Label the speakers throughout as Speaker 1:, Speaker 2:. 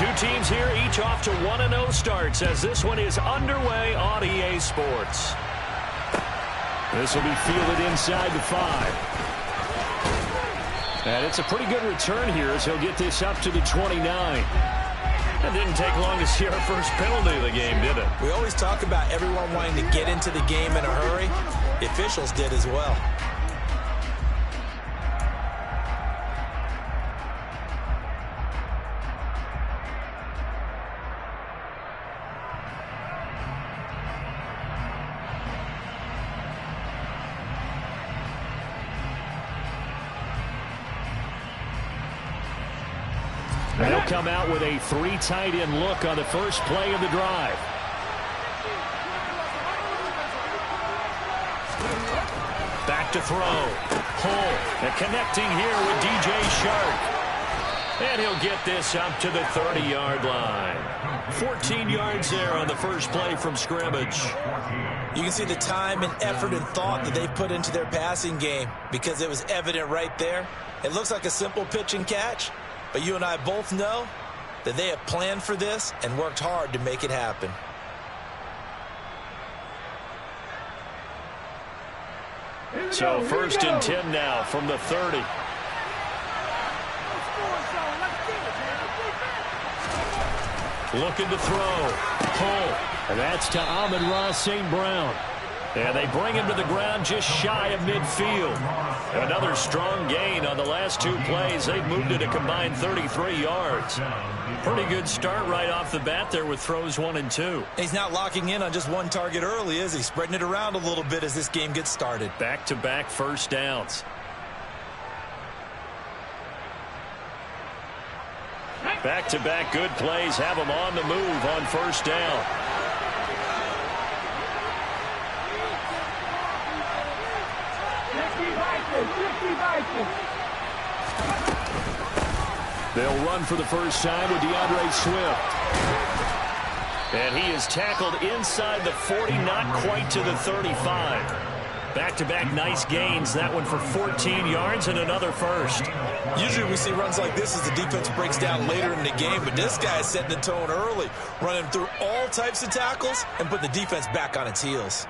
Speaker 1: Two teams here, each off to 1-0 starts as this one is underway on EA Sports. This will be fielded inside the 5. And it's a pretty good return here as he'll get this up to the 29. It didn't take long to see our first penalty of the game, did it?
Speaker 2: We always talk about everyone wanting to get into the game in a hurry. The officials did as well.
Speaker 1: They'll come out with a 3 tight end look on the first play of the drive. Back to throw. Pull. And connecting here with DJ Shark. And he'll get this up to the 30-yard line. 14 yards there on the first play from scrimmage.
Speaker 2: You can see the time and effort and thought that they put into their passing game because it was evident right there. It looks like a simple pitch and catch, but you and I both know that they have planned for this and worked hard to make it happen.
Speaker 1: So 1st and 10 now from the 30. Looking to throw. Pull. And that's to Amon-Ra St. Brown. And they bring him to the ground just shy of midfield. Another strong gain on the last 2 plays. They've moved it a combined 33 yards. Pretty good start right off the bat there with throws 1 and 2.
Speaker 2: He's not locking in on just one target early, is he? Spreading it around a little bit as this game gets started.
Speaker 1: Back-to-back first downs. Back-to-back good plays have him on the move on first down. They'll run for the first time with DeAndre Swift. And he is tackled inside the 40, not quite to the 35. Back-to-back nice gains. That one for 14 yards and another first.
Speaker 2: Usually we see runs like this as the defense breaks down later in the game, but this guy is setting the tone early, running through all types of tackles and putting the defense back on its heels.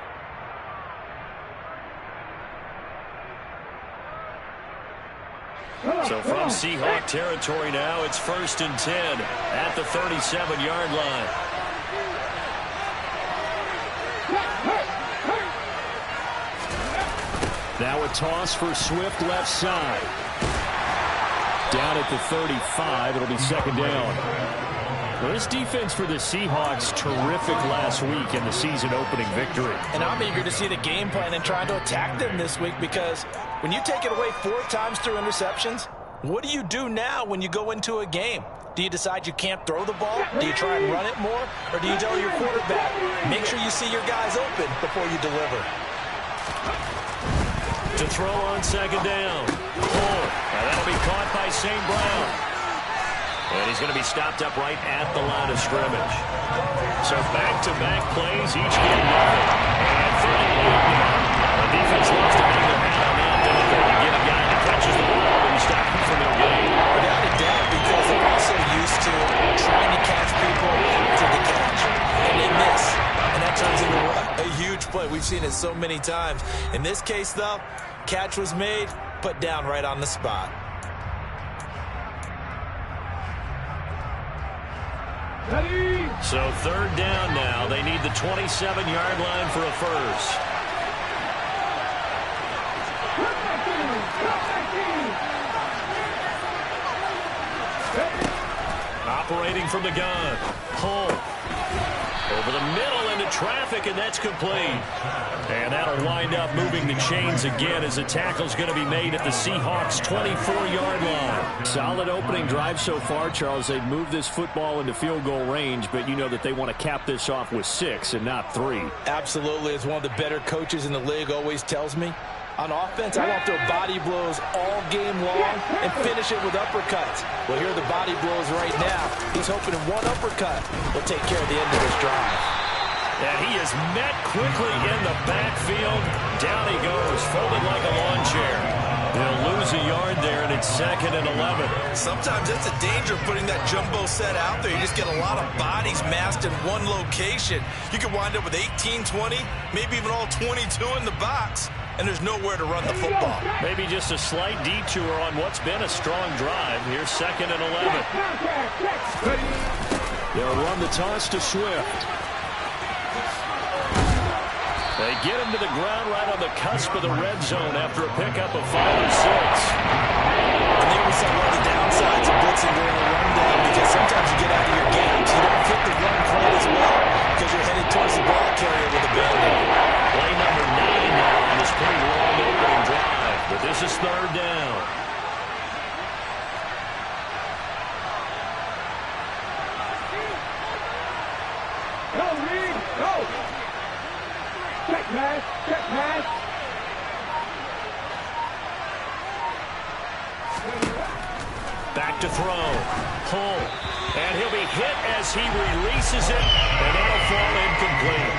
Speaker 1: So from Seahawk territory now, it's 1st and 10 at the 37-yard line. Now a toss for Swift left side. Down at the 35, it'll be 2nd down. Well, this defense for the Seahawks, terrific last week in the season-opening victory.
Speaker 2: And I'm eager to see the game plan and trying to attack them this week because when you take it away 4 times through interceptions, what do you do now when you go into a game? Do you decide you can't throw the ball? Do you try and run it more? Or do you tell your quarterback, make sure you see your guys open before you deliver?
Speaker 1: To throw on 2nd down. Pull. And that'll be caught by St. Brown. And he's going to be stopped up right at the line of scrimmage. So back-to-back plays, each getting nothing. And 38 now. The defense loves to hang their hat on that, don't they? You get a guy that catches the ball and stop him from their game.
Speaker 2: Without a doubt, because they're also used to trying to catch people to the catch. And they miss. And that turns into a huge play. We've seen it so many times. In this case, though, catch was made, put down right on the spot.
Speaker 1: So 3rd down now. They need the 27-yard line for a first. Operating from the gun. Pull. Over the middle into traffic, and that's complete. And that'll wind up moving the chains again as the tackle's going to be made at the Seahawks' 24-yard line. Solid opening drive so far, Charles. They've moved this football into field goal range, but you know that they want to cap this off with 6 and not 3.
Speaker 2: Absolutely. As one of the better coaches in the league always tells me, on offense, I want to throw body blows all game long and finish it with uppercuts. Well, here are the body blows right now. He's hoping one uppercut will take care of the end of this drive.
Speaker 1: And he is met quickly in the backfield. Down he goes, folded like a lawn chair. They'll lose a yard there, and it's 2nd and 11.
Speaker 2: Sometimes that's the danger of putting that jumbo set out there. You just get a lot of bodies massed in one location. You could wind up with 18, 20, maybe even all 22 in the box, and there's nowhere to run the football.
Speaker 1: Maybe just a slight detour on what's been a strong drive. Here's 2nd and 11. They'll run the toss to Swift. They get him to the ground right on the cusp of the red zone after a pickup of 5 or 6.
Speaker 2: And there we saw one of the downsides of blitzing during the rundown, because sometimes you get out of your games. You don't fit the run quite as well because you're headed towards the ball carrier with a bandit.
Speaker 1: Play number 9 now on this pretty long opening drive, but this is 3rd down.
Speaker 3: Go, Reed, go! Check pass, check pass.
Speaker 1: Back to throw. Pull. And he'll be hit as he releases it, and that'll fall incomplete.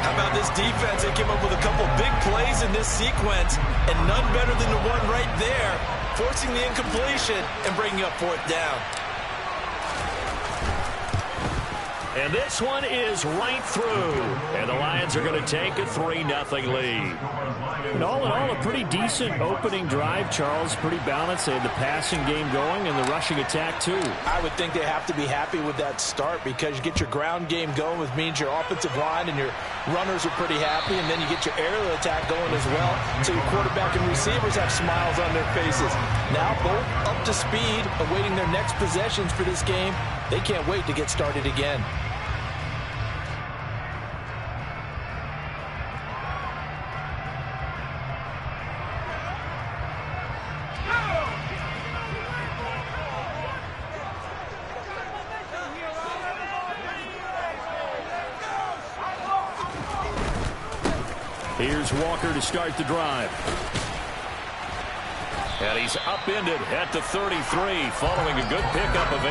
Speaker 2: How about this defense? They came up with a couple big plays in this sequence, and none better than the one right there, forcing the incompletion and bringing up 4th down.
Speaker 1: And this one is right through. And the Lions are going to take a 3-0 lead. And all in all, a pretty decent opening drive, Charles. Pretty balanced. They had the passing game going and the rushing attack, too.
Speaker 2: I would think they have to be happy with that start, because you get your ground game going, which means your offensive line and your runners are pretty happy, and then you get your aerial attack going as well, so your quarterback and receivers have smiles on their faces. Now both up to speed, awaiting their next possessions for this game. They can't wait to get started again.
Speaker 1: Here's Walker to start the drive. And he's upended at the 33, following a good pickup of 8.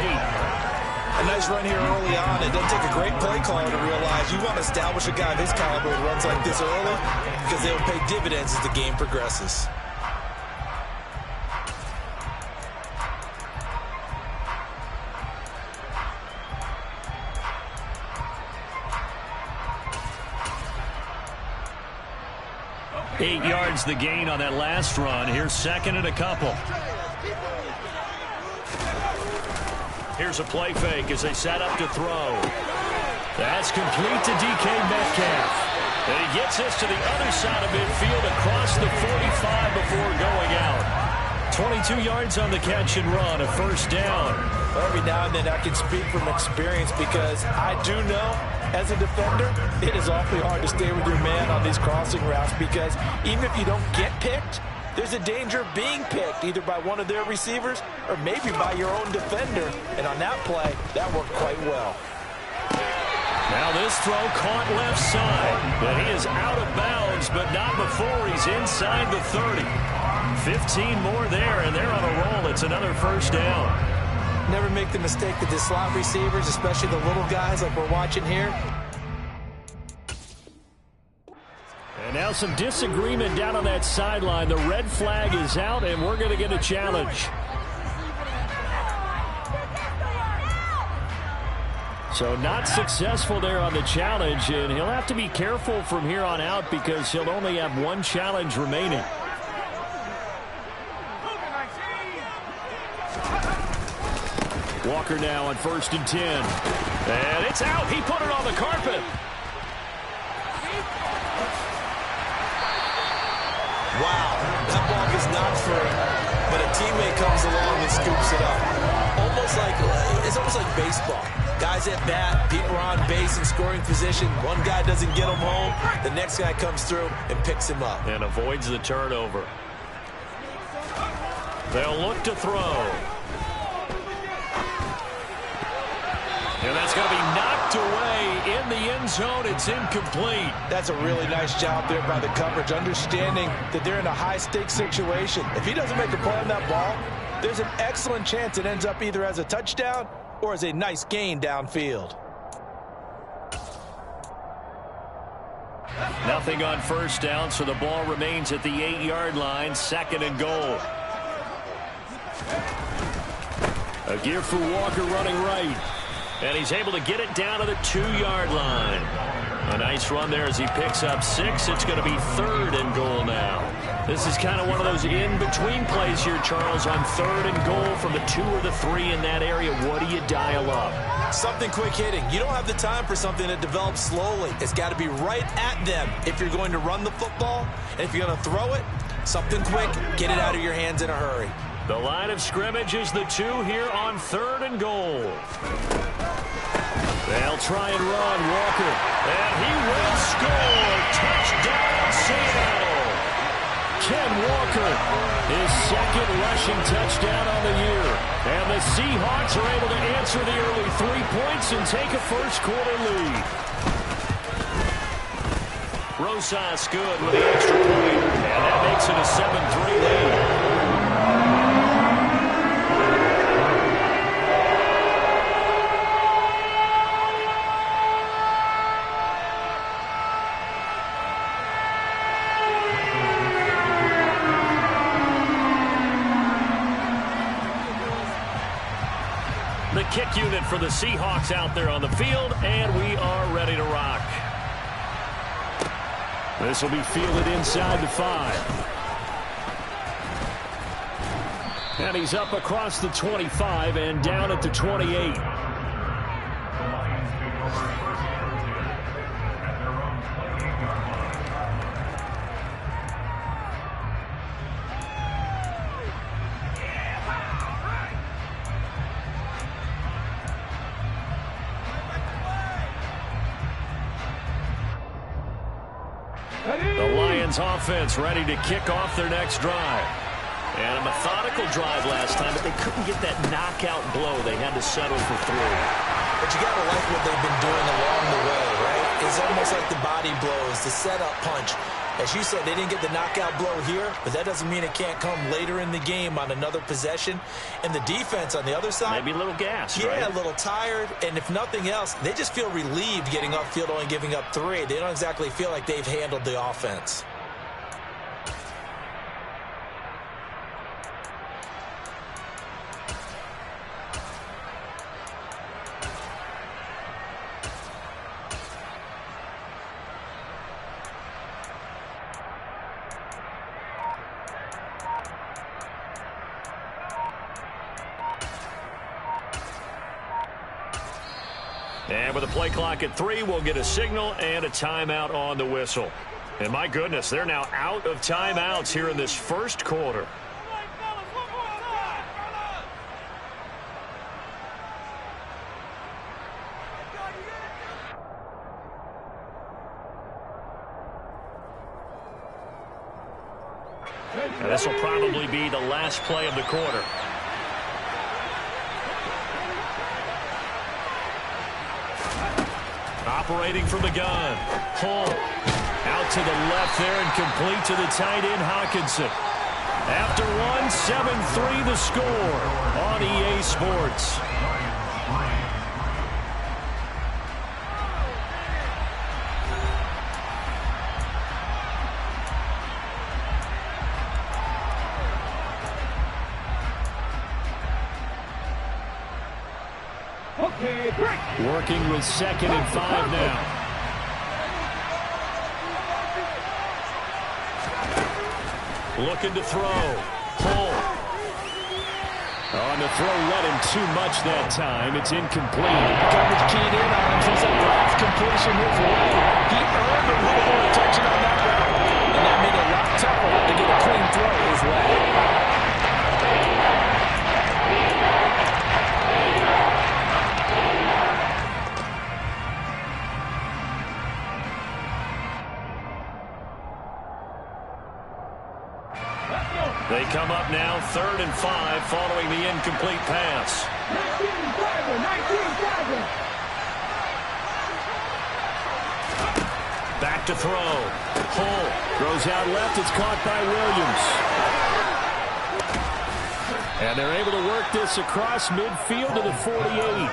Speaker 2: A nice run here early on. It doesn't take a great play caller to realize you want to establish a guy of his caliber that runs like this early, because they'll pay dividends as the game progresses.
Speaker 1: Eight yards the gain on that last run. Here's 2nd and a couple. Here's a play fake as they set up to throw. That's complete to DK Metcalf. And he gets this to the other side of midfield across the 45 before going out. 22 yards on the catch and run, a 1st down.
Speaker 2: Every now and then I can speak from experience, because I do know, as a defender, it is awfully hard to stay with your man on these crossing routes, because even if you don't get picked, there's a danger of being picked either by one of their receivers or maybe by your own defender. And on that play, that worked quite well.
Speaker 1: Now this throw caught left side, but he is out of bounds, but not before he's inside the 30. 15 more there, and they're on a roll. It's another 1st down.
Speaker 2: Never make the mistake that the slot receivers, especially the little guys like we're watching here.
Speaker 1: And now some disagreement down on that sideline. The red flag is out, and we're going to get a challenge. So not successful there on the challenge, and he'll have to be careful from here on out, because he'll only have 1 challenge remaining. Walker now on 1st and 10. And it's out. He put it on the carpet.
Speaker 2: Wow, that ball is not free, but a teammate comes along and scoops it up. It's almost like baseball. Guys at bat, people are on base in scoring position. One guy doesn't get him home, the next guy comes through and picks him up.
Speaker 1: And avoids the turnover. They'll look to throw. And that's going to be knocked away in the end zone. It's incomplete.
Speaker 2: That's a really nice job there by the coverage, understanding that they're in a high-stakes situation. If he doesn't make a play on that ball, there's an excellent chance it ends up either as a touchdown or as a nice gain downfield.
Speaker 1: Nothing on 1st down, so the ball remains at the 8-yard line, 2nd and goal. A gear for Walker running right. And he's able to get it down to the 2-yard line. A nice run there as he picks up 6. It's going to be 3rd and goal now. This is kind of one of those in-between plays here, Charles, on 3rd and goal from the 2 or the 3 in that area. What do you dial up?
Speaker 2: Something quick hitting. You don't have the time for something that develops slowly. It's got to be right at them if you're going to run the football. And if you're going to throw it, something quick, get it out of your hands in a hurry.
Speaker 1: The line of scrimmage is the 2 here on 3rd and goal. They'll try and run Walker. And he will score. Touchdown, Seattle. Ken Walker, his 2nd rushing touchdown on the year. And the Seahawks are able to answer the early 3 points and take a first-quarter lead. Rosas good with the extra point. And that makes it a 7-3 lead. The kick unit for the Seahawks out there on the field, and we are ready to rock. This will be fielded inside the 5. And he's up across the 25 and down at the 28. The Lions offense ready to kick off their next drive. And a methodical drive last time, but they couldn't get that knockout blow. They had to settle for 3.
Speaker 2: But you got to like what they've been doing along the way, right? It's almost like the body blows, the setup punch. As you said, they didn't get the knockout blow here, but that doesn't mean it can't come later in the game on another possession. And the defense on the other side,
Speaker 1: maybe a little gassed,
Speaker 2: yeah,
Speaker 1: right?
Speaker 2: A little tired. And if nothing else, they just feel relieved getting upfield, only giving up 3. They don't exactly feel like they've handled the offense.
Speaker 1: And with a play clock at 3, we'll get a signal and a timeout on the whistle. And my goodness, they're now out of timeouts here in this first quarter. And this will probably be the last play of the quarter. Operating from the gun. Hull out to the left there and complete to the tight end Hawkinson. After 1, 7-3 the score on EA Sports. Working with 2nd and 5 now. Looking to throw. Hull. On the throw, let him too much that time. It's incomplete.
Speaker 2: Coverage keyed in on him since that last completion his way. He earned a little more attention on that route, and that made it a lot tougher to get a clean throw his way.
Speaker 1: They come up now 3rd and 5 following the incomplete pass.
Speaker 3: 19-7.
Speaker 1: Back to throw. Hull throws out left. It's caught by Williams. And they're able to work this across midfield to the 48.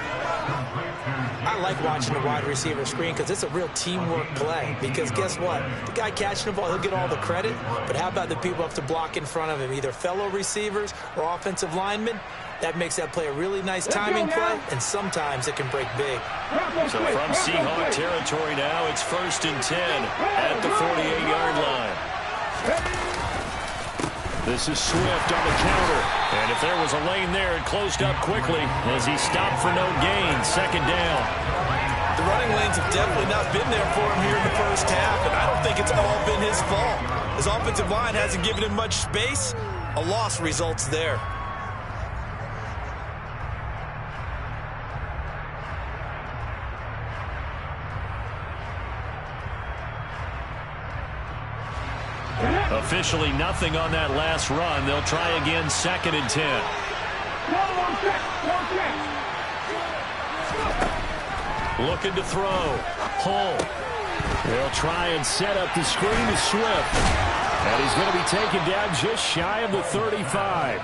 Speaker 2: I like watching the wide receiver screen because it's a real teamwork play. Because guess what? The guy catching the ball, he'll get all the credit. But how about the people up to block in front of him, either fellow receivers or offensive linemen? That makes that play a really nice timing play, and sometimes it can break big.
Speaker 1: So from Seahawk territory now, it's 1st and 10 at the 48-yard line. This is Swift on the counter. And if there was a lane there, it closed up quickly as he stopped for no gain. 2nd down.
Speaker 2: The running lanes have definitely not been there for him here in the first half, and I don't think it's all been his fault. His offensive line hasn't given him much space. A loss results there.
Speaker 1: Officially nothing on that last run. They'll try again, 2nd and 10. Looking to throw. Hull. They'll try and set up the screen to Swift. And he's going to be taken down just shy of the 35.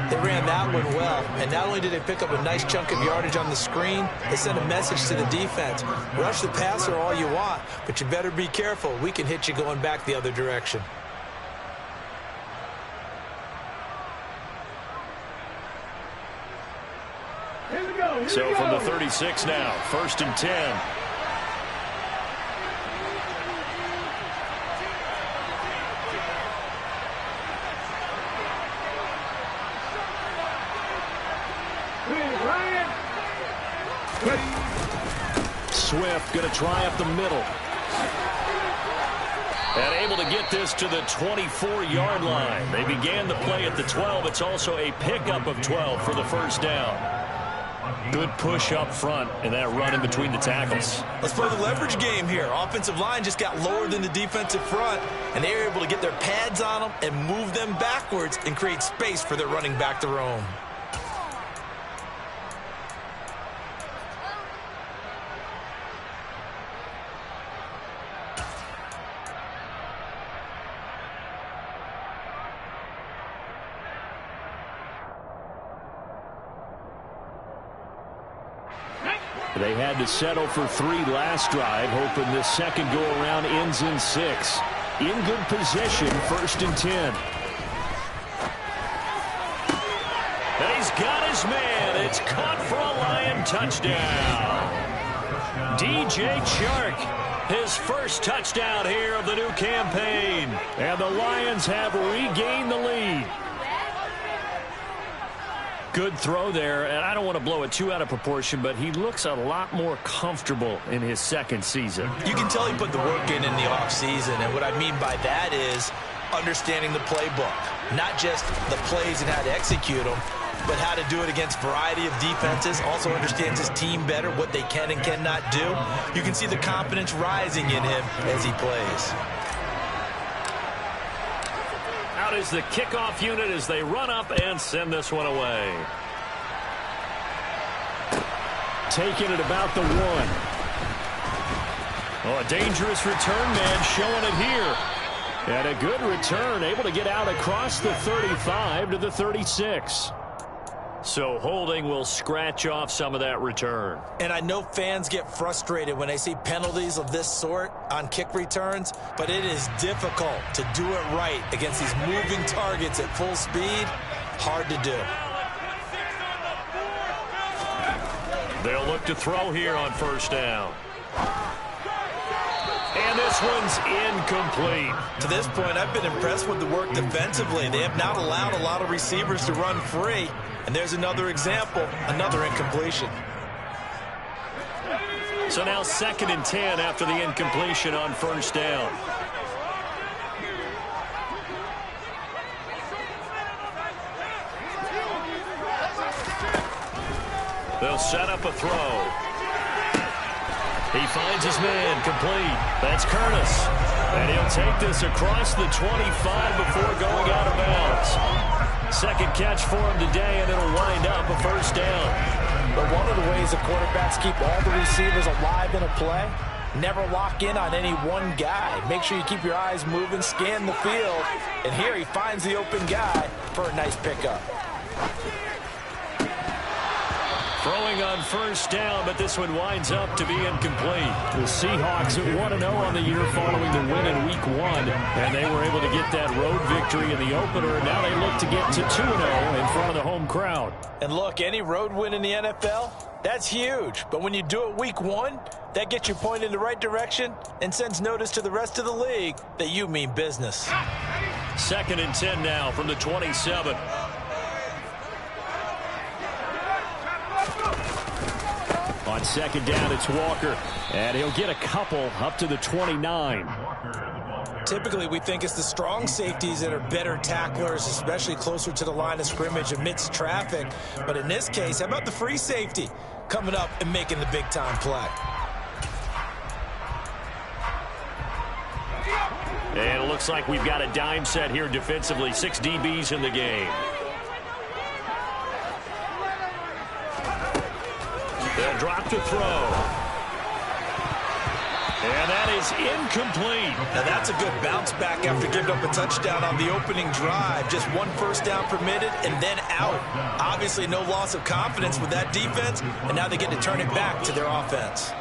Speaker 2: They ran that one well, and not only did they pick up a nice chunk of yardage on the screen, they sent a message to the defense. Rush the passer all you want, but you better be careful. We can hit you going back the other direction.
Speaker 1: So from the 36 now, 1st and 10. Swift going to try up the middle. And able to get this to the 24-yard line. They began the play at the 12. It's also a pickup of 12 for the 1st down. Good push up front and that run in between the tackles.
Speaker 2: Let's play the leverage game here. Offensive line just got lower than the defensive front, and they were able to get their pads on them and move them backwards and create space for their running back to roam.
Speaker 1: They had to settle for 3 last drive, hoping this second go-around ends in 6. In good position, 1st and 10. And he's got his man. It's caught for a Lion touchdown. DJ Chark, his first touchdown here of the new campaign. And the Lions have regained the lead. Good throw there, and I don't want to blow it too out of proportion, but he looks a lot more comfortable in his 2nd season.
Speaker 2: You can tell he put the work in the offseason, and what I mean by that is understanding the playbook. Not just the plays and how to execute them, but how to do it against a variety of defenses. Also understands his team better, what they can and cannot do. You can see the confidence rising in him as he plays.
Speaker 1: Out is the kickoff unit as they run up and send this one away. Taking it about the 1. Oh, a dangerous return man showing it here. And a good return, able to get out across the 35 to the 36. So holding will scratch off some of that return.
Speaker 2: And I know fans get frustrated when they see penalties of this sort on kick returns, but it is difficult to do it right against these moving targets at full speed. Hard to do.
Speaker 1: They'll look to throw here on 1st down. And this one's incomplete.
Speaker 2: To this point, I've been impressed with the work defensively. They have not allowed a lot of receivers to run free. And there's another example, another incompletion.
Speaker 1: So now 2nd and 10 after the incompletion on 1st down. They'll set up a throw. He finds his man, complete. That's Curtis. And he'll take this across the 25 before going out of bounds. 2nd catch for him today, and it'll wind up a 1st down.
Speaker 2: But one of the ways the quarterbacks keep all the receivers alive in a play, never lock in on any one guy. Make sure you keep your eyes moving, scan the field. And here he finds the open guy for a nice pickup.
Speaker 1: Throwing on first down, but this one winds up to be incomplete. The Seahawks at 1-0 on the year following the win in Week 1, and they were able to get that road victory in the opener, and now they look to get to 2-0 in front of the home crowd.
Speaker 2: And look, any road win in the NFL, that's huge. But when you do it Week 1, that gets you pointed in the right direction and sends notice to the rest of the league that you mean business.
Speaker 1: 2nd and 10 now from the 27. On 2nd down, it's Walker, and he'll get a couple up to the 29.
Speaker 2: Typically, we think it's the strong safeties that are better tacklers, especially closer to the line of scrimmage amidst traffic. But in this case, how about the free safety coming up and making the big-time play?
Speaker 1: And it looks like we've got a dime set here defensively. 6 DBs in the game. They'll drop to throw. And that is incomplete.
Speaker 2: Now that's a good bounce back after giving up a touchdown on the opening drive. Just 1 first down permitted and then out. Obviously no loss of confidence with that defense, and now they get to turn it back to their offense.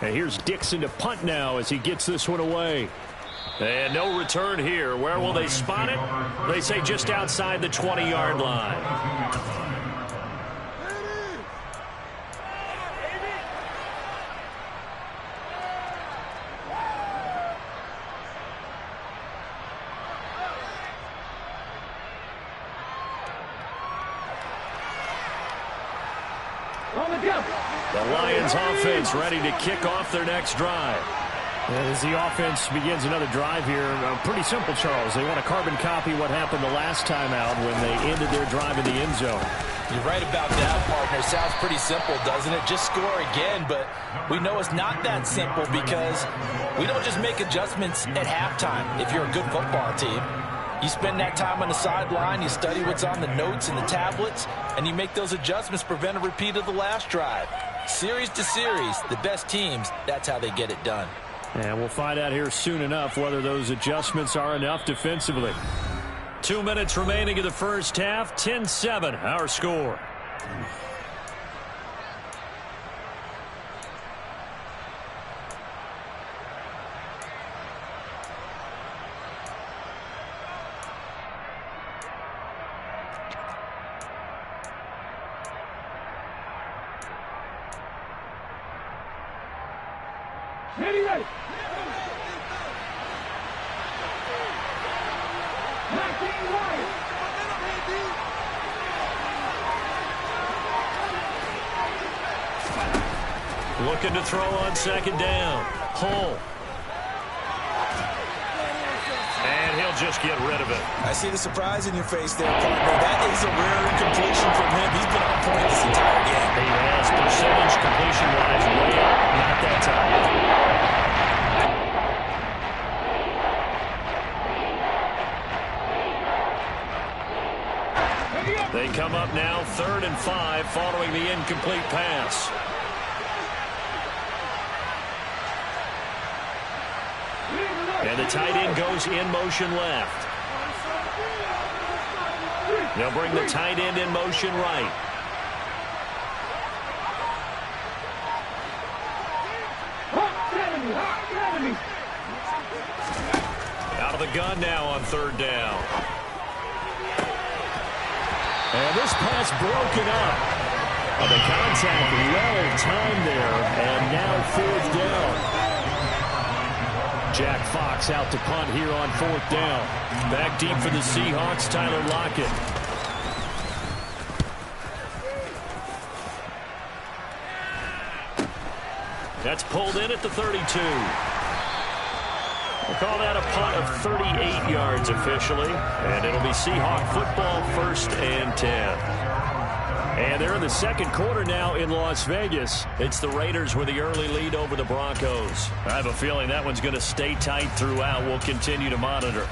Speaker 1: And here's Dixon to punt now as he gets this one away. And no return here. Where will they spot it? They say just outside the 20-yard line. The Lions offense ready to kick off their next drive.
Speaker 4: As the offense begins another drive here, pretty simple, Charles. They want to carbon copy what happened the last time out when they ended their drive in the end zone.
Speaker 2: You're right about that, partner. Sounds pretty simple, doesn't it? Just score again, but we know it's not that simple because we don't just make adjustments at halftime if you're a good football team. You spend that time on the sideline, you study what's on the notes and the tablets, and you make those adjustments to prevent a repeat of the last drive. Series to series, the best teams, that's how they get it done.
Speaker 4: And we'll find out here soon enough whether those adjustments are enough defensively.
Speaker 1: 2 minutes remaining in the first half. 10-7, our score.
Speaker 3: Ready, ready.
Speaker 1: Looking to throw on 2nd down. Hull. And he'll just get rid of it.
Speaker 2: I see the surprise in your face there, partner. That is a rare incompletion from him. He's been on point this entire game.
Speaker 1: He has percentage completion-wise way up. Not that time. They come up now 3rd and 5 following the incomplete pass. And the tight end goes in motion left. They'll bring the tight end in motion right. Out of the gun now on 3rd down. And this pass broken up. The contact well timed there. And now 4th down. Jack Fox out to punt here on 4th down. Back deep for the Seahawks, Tyler Lockett. That's pulled in at the 32. We'll call that a punt of 38 yards officially. And it'll be Seahawk football 1st and 10. And they're in the 2nd quarter now in Las Vegas. It's the Raiders with the early lead over the Broncos. I have a feeling that one's going to stay tight throughout. We'll continue to monitor.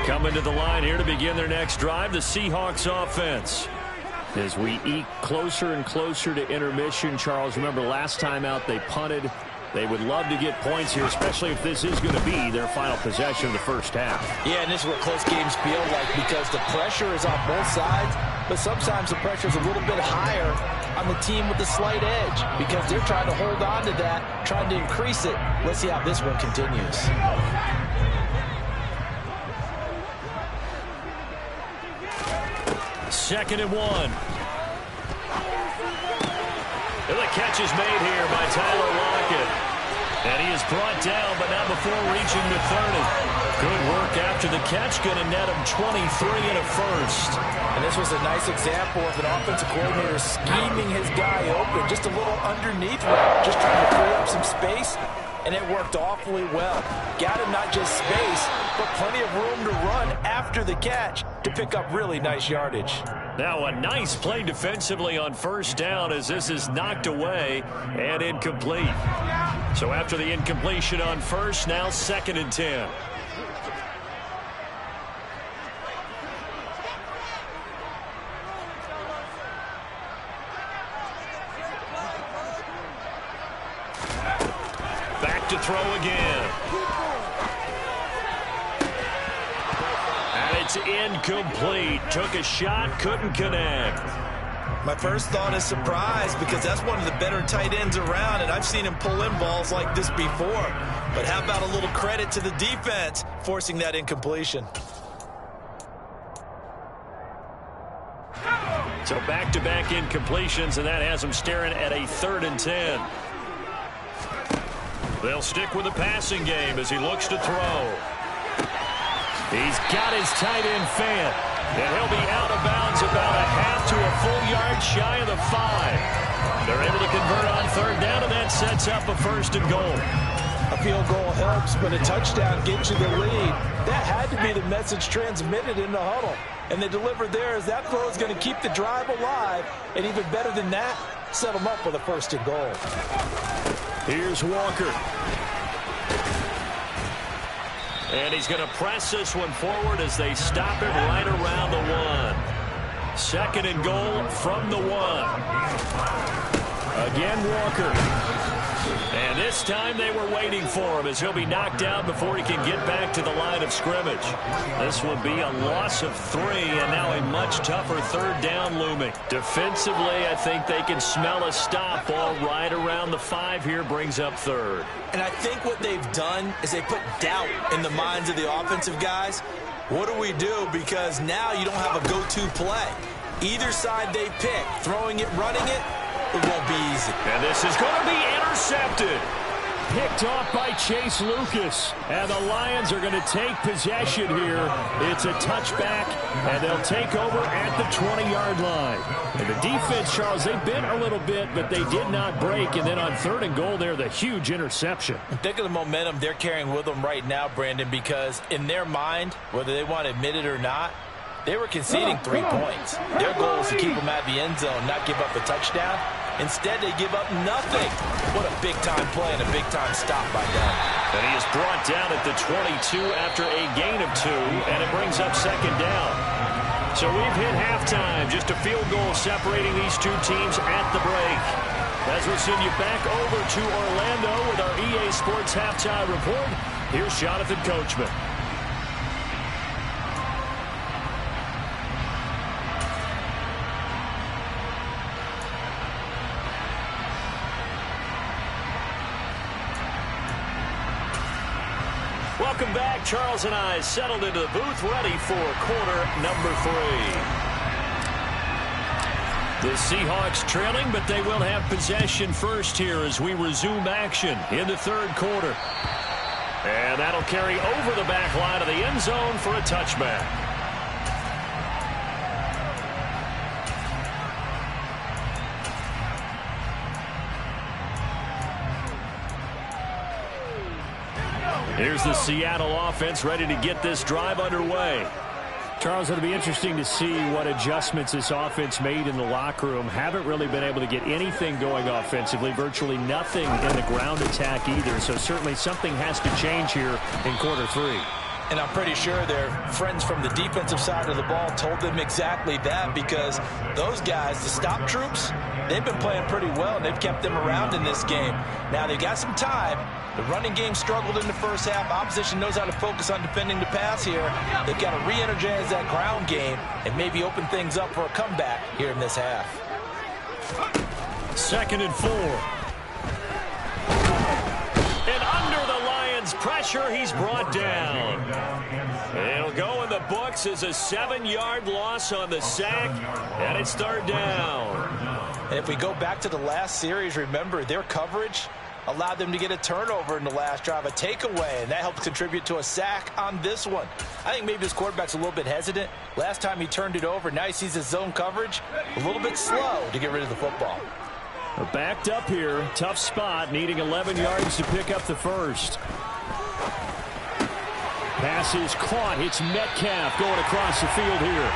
Speaker 1: Coming to the line here to begin their next drive, the Seahawks offense. As we eke closer and closer to intermission, Charles, remember last time out they punted
Speaker 4: They would love to get points here, especially if this is going to be their final possession of the first half.
Speaker 2: Yeah, and this is what close games feel like because the pressure is on both sides, but sometimes the pressure is a little bit higher on the team with the slight edge because they're trying to hold on to that, trying to increase it. Let's see how this one continues.
Speaker 1: Second and 1. And the catch is made here by Tyler Lockett. And he is brought down, but not before reaching the 30. Good work after the catch. Going to net him 23 and a first.
Speaker 2: And this was a nice example of an offensive coordinator scheming his guy open. Just a little underneath route, just trying to free up some space. And it worked awfully well. Got him not just space, but plenty of room to run after the catch to pick up really nice yardage.
Speaker 1: Now a nice play defensively on first down as this is knocked away and incomplete. So after the incompletion on first, now 2nd and 10. Back to throw again. And it's incomplete. Took a shot, couldn't connect.
Speaker 2: My first thought is surprise because that's one of the better tight ends around, and I've seen him pull in balls like this before. But how about a little credit to the defense forcing that incompletion?
Speaker 1: So back-to-back incompletions, and that has him staring at a 3rd and 10. They'll stick with the passing game as he looks to throw. He's got his tight end fan, and he'll be out of bounds about a half to a full yard shy of the 5. They're able to convert on 3rd down, and that sets up a 1st and goal.
Speaker 2: A field goal helps, but a touchdown gets you the lead. That had to be the message transmitted in the huddle. And they delivered there as that throw is going to keep the drive alive. And even better than that, set them up with a 1st and goal.
Speaker 1: Here's Walker. And he's going to press this one forward as they stop him right around the 1. 2nd and goal from the 1. Again, Walker. And this time they were waiting for him as he'll be knocked out before he can get back to the line of scrimmage. This will be a loss of 3 and now a much tougher 3rd down looming. Defensively, I think they can smell a stop ball right around the 5 here, brings up 3rd.
Speaker 2: And I think what they've done is they put doubt in the minds of the offensive guys. What do we do? Because now you don't have a go-to play. Either side they pick, throwing it, running it, it won't be easy.
Speaker 1: And this is going to be intercepted.
Speaker 4: Picked off by Chase Lucas. And the Lions are going to take possession here. It's a touchback, and they'll take over at the 20-yard line. And the defense, Charles, they bent a little bit, but they did not break. And then on 3rd and goal there, the huge interception.
Speaker 2: Think of the momentum they're carrying with them right now, Brandon, because in their mind, whether they want to admit it or not, they were conceding 3 points. Their goal is to keep them at the end zone, not give up the touchdown. Instead, they give up nothing. What a big-time play and a big-time stop by them.
Speaker 1: And he is brought down at the 22 after a gain of 2, and it brings up 2nd down. So we've hit halftime. Just a field goal separating these two teams at the break. As we send you back over to Orlando with our EA Sports Halftime Report, here's Jonathan Coachman. Welcome back. Charles and I settled into the booth, ready for quarter number 3. The Seahawks trailing, but they will have possession first here as we resume action in the 3rd quarter. And that'll carry over the back line of the end zone for a touchback. Here's the Seattle offense ready to get this drive underway.
Speaker 4: Charles, it'll be interesting to see what adjustments this offense made in the locker room. Haven't really been able to get anything going offensively, virtually nothing in the ground attack either. So certainly something has to change here in quarter 3.
Speaker 2: And I'm pretty sure their friends from the defensive side of the ball told them exactly that, because those guys, the stop troops, they've been playing pretty well, and they've kept them around in this game. Now, they've got some time. The running game struggled in the first half. Opposition knows how to focus on defending the pass here. They've got to re-energize that ground game and maybe open things up for a comeback here in this half.
Speaker 1: 2nd and 4. And under the Lions' pressure, he's brought down. It'll go in the books as a 7-yard loss on the sack, and it's 3rd down.
Speaker 2: And if we go back to the last series, remember, their coverage allowed them to get a turnover in the last drive, a takeaway, and that helped contribute to a sack on this one. I think maybe this quarterback's a little bit hesitant. Last time he turned it over, now he sees his zone coverage a little bit slow to get rid of the football.
Speaker 4: Backed up here, tough spot, needing 11 yards to pick up the first. Pass is caught. It's Metcalf going across the field here.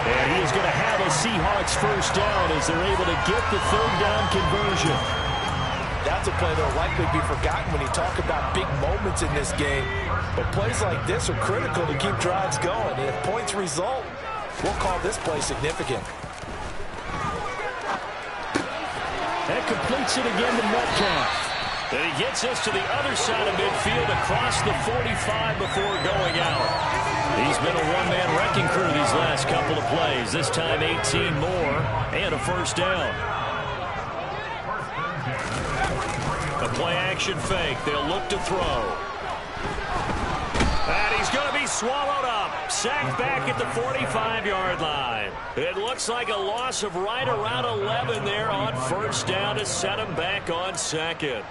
Speaker 4: And he is going to have a Seahawks first down as they're able to get the 3rd down conversion.
Speaker 2: That's a play that will likely be forgotten when you talk about big moments in this game. But plays like this are critical to keep drives going. And if points result, we'll call this play significant.
Speaker 4: That completes it again to Metcalf.
Speaker 1: And he gets us to the other side of midfield across the 45 before going out. He's been a one-man wrecking crew these last couple of plays. This time 18 more and a first down. A play-action fake. They'll look to throw. And he's going to be swallowed up. Sacked back at the 45-yard line. It looks like a loss of right around 11 there on first down to set him back on 2nd.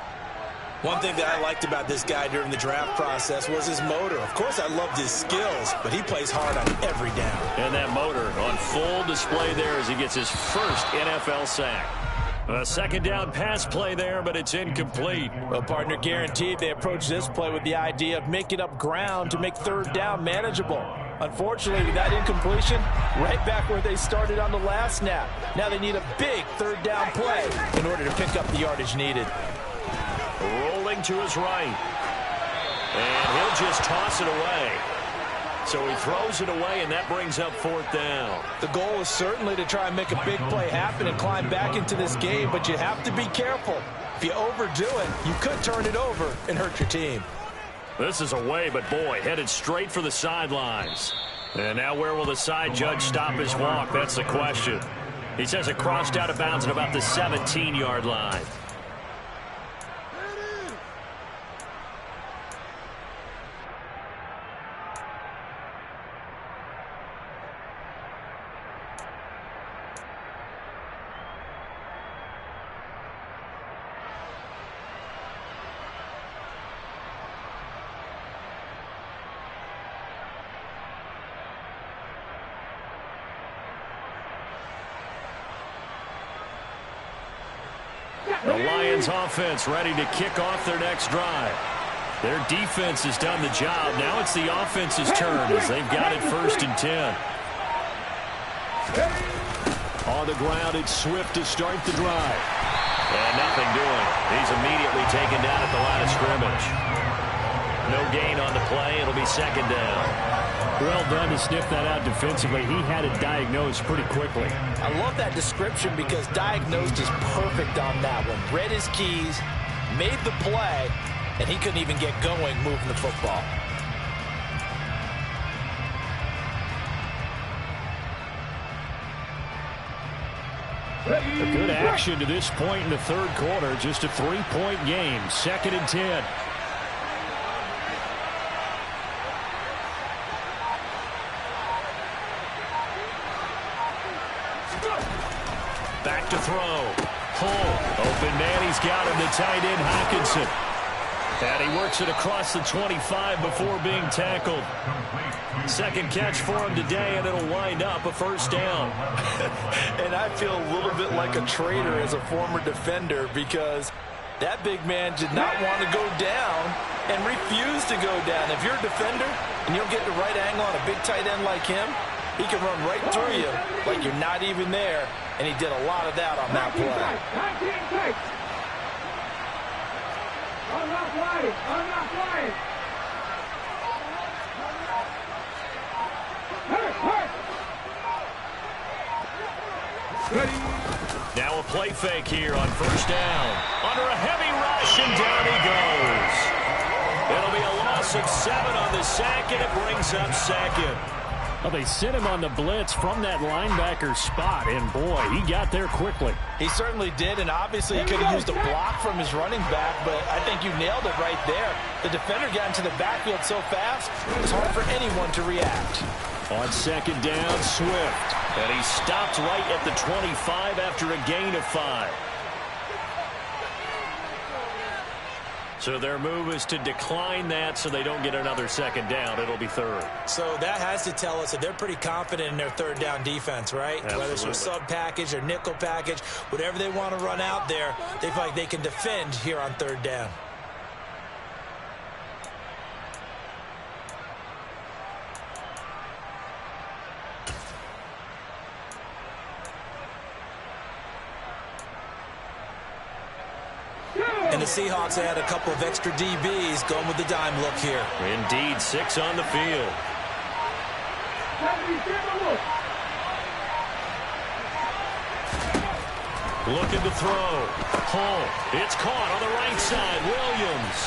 Speaker 2: One thing that I liked about this guy during the draft process was his motor. Of course, I loved his skills, but he plays hard on every down.
Speaker 1: And that motor on full display there as he gets his first NFL sack. A 2nd down pass play there, but it's incomplete.
Speaker 2: Well, partner, guaranteed they approach this play with the idea of making up ground to make 3rd down manageable. Unfortunately, with that incompletion, right back where they started on the last snap. Now they need a big 3rd down play in order to pick up the yardage needed.
Speaker 1: Rolling to his right. And he'll just toss it away. So he throws it away, and that brings up 4th down.
Speaker 2: The goal is certainly to try and make a big play happen and climb back into this game, but you have to be careful. If you overdo it, you could turn it over and hurt your team.
Speaker 1: This is away, but boy, headed straight for the sidelines. And now where will the side judge stop his walk? That's the question. He says it crossed out of bounds at about the 17-yard line. The Lions offense ready to kick off their next drive. Their defense has done the job. Now it's the offense's turn as they've got it 1st and 10.
Speaker 4: On the ground, it's Swift to start the drive.
Speaker 1: And nothing doing. He's immediately taken down at the line of scrimmage. No gain on the play. It'll be 2nd down.
Speaker 4: Well done to sniff that out defensively. He had it diagnosed pretty quickly.
Speaker 2: I love that description because diagnosed is perfect on that one. Read his keys, made the play, and he couldn't even get going moving the football.
Speaker 4: A good action to this point in the 3rd quarter. Just a 3-point game. 2nd and 10.
Speaker 1: Back to throw. Pull. Open man. He's got him. The tight end, Hockenson. And he works it across the 25 before being tackled. 2nd catch for him today, and it'll wind up a first down.
Speaker 2: And I feel a little bit like a traitor as a former defender because that big man did not want to go down and refused to go down. If you're a defender and you'll get the right angle on a big tight end like him, he can run right through you like you're not even there, and he did a lot of that on that play.
Speaker 3: 19 takes. I'm not flying. I'm not flying.
Speaker 1: Now a play fake here on first down. Under a heavy rush, and down he goes. It'll be a loss of 7 on the sack, and it brings up second.
Speaker 4: Well, they sent him on the blitz from that linebacker spot, and boy, he got there quickly.
Speaker 2: He certainly did, and obviously he could have used a block from his running back, but I think you nailed it right there. The defender got into the backfield so fast, it's hard for anyone to react.
Speaker 4: On second down, Swift.
Speaker 1: And he stopped right at the 25 after a gain of 5. So their move is to decline that so they don't get another second down. It'll be third.
Speaker 5: So that has to tell us that they're pretty confident in their third down defense, right?
Speaker 1: Absolutely.
Speaker 5: Whether it's a sub package or nickel package, whatever they want to run out there, they feel like they can defend here on third down. And the Seahawks had a couple of extra DBs going with the dime look here.
Speaker 1: Indeed, 6 on the field. Looking to throw. Hull. It's caught on the right side. Williams.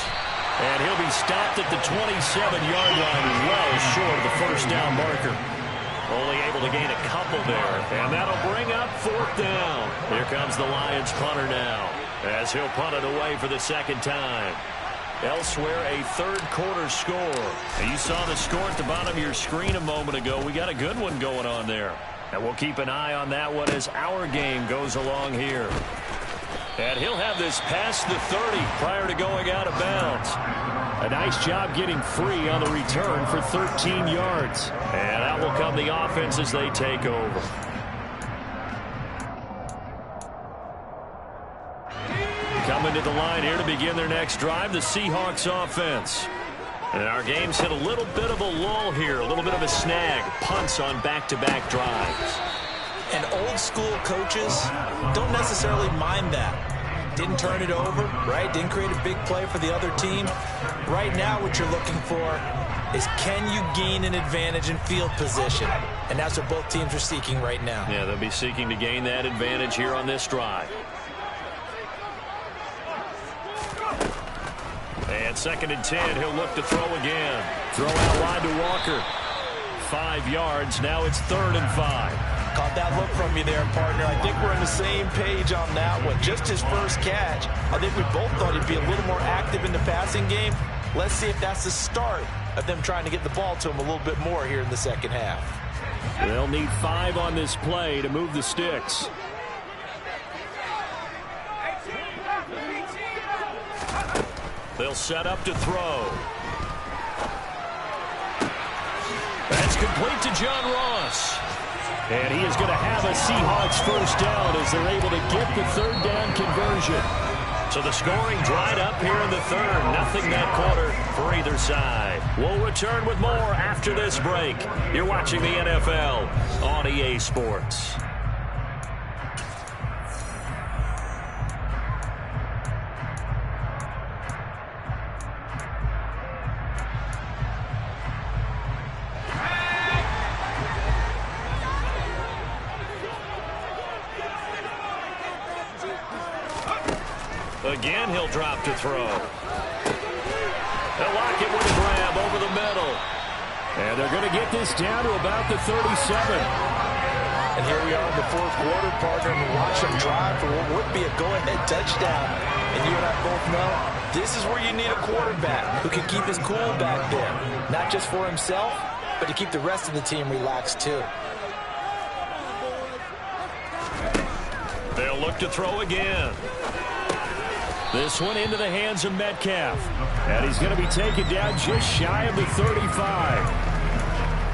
Speaker 1: And he'll be stopped at the 27-yard line, well short of the first down marker. Only able to gain a couple there. And that'll bring up 4th down. Here comes the Lions punter now, as he'll punt it away for the second time. Elsewhere, a third-quarter score. And you saw the score at the bottom of your screen a moment ago. We got a good one going on there. And we'll keep an eye on that one as our game goes along here. And he'll have this past the 30 prior to going out of bounds.
Speaker 4: A nice job getting free on the return for 13 yards.
Speaker 1: And out will come the offense as they take over. Coming to the line here to begin their next drive, the Seahawks offense. And our game's hit a little bit of a lull here, a little bit of a snag. Punts on back-to-back drives.
Speaker 5: And old-school coaches don't necessarily mind that. Didn't turn it over, right? Didn't create a big play for the other team. Right now what you're looking for is, can you gain an advantage in field position? And that's what both teams are seeking right now.
Speaker 1: Yeah, they'll be seeking to gain that advantage here on this drive. And 2nd and 10, he'll look to throw again.
Speaker 4: Throw out wide to Walker.
Speaker 1: 5 yards, now it's 3rd and 5.
Speaker 2: Caught that look from you there, partner. I think we're on the same page on that one. Just his first catch. I think we both thought he'd be a little more active in the passing game. Let's see if that's the start of them trying to get the ball to him a little bit more here in the second half.
Speaker 4: They'll need 5 on this play to move the sticks.
Speaker 1: They'll set up to throw. That's complete to John Ross.
Speaker 4: And he is going to have a Seahawks first down as they're able to get the third down conversion.
Speaker 1: So the scoring dried up here in the third. Nothing that quarter for either side. We'll return with more after this break. You're watching the NFL on EA Sports. Again, he'll drop to throw. They'll lock it with a grab over the middle.
Speaker 4: And they're going to get this down to about the 37.
Speaker 2: And here we are in the 4th quarter, partner, and watch them drive for what would be a go-ahead touchdown. And you and I both know this is where you need a quarterback who can keep his cool back there. Not just for himself, but to keep the rest of the team relaxed too.
Speaker 1: They'll look to throw again.
Speaker 4: This one into the hands of Metcalf. And he's going to be taken down just shy of the 35.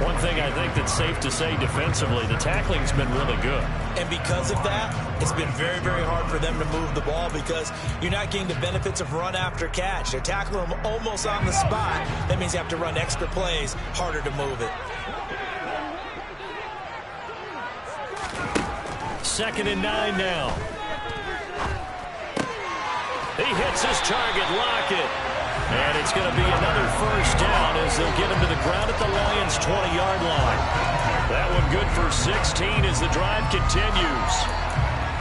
Speaker 1: One thing I think that's safe to say defensively, the tackling's been really good.
Speaker 5: And because of that, it's been very, very hard for them to move the ball because you're not getting the benefits of run after catch. They're tackling them almost on the spot. That means you have to run extra plays, harder to move it.
Speaker 1: 2nd and 9 now. He hits his target, Lockett. And it's going to be another first down as they'll get him to the ground at the Lions' 20-yard line. That one good for 16 as the drive continues.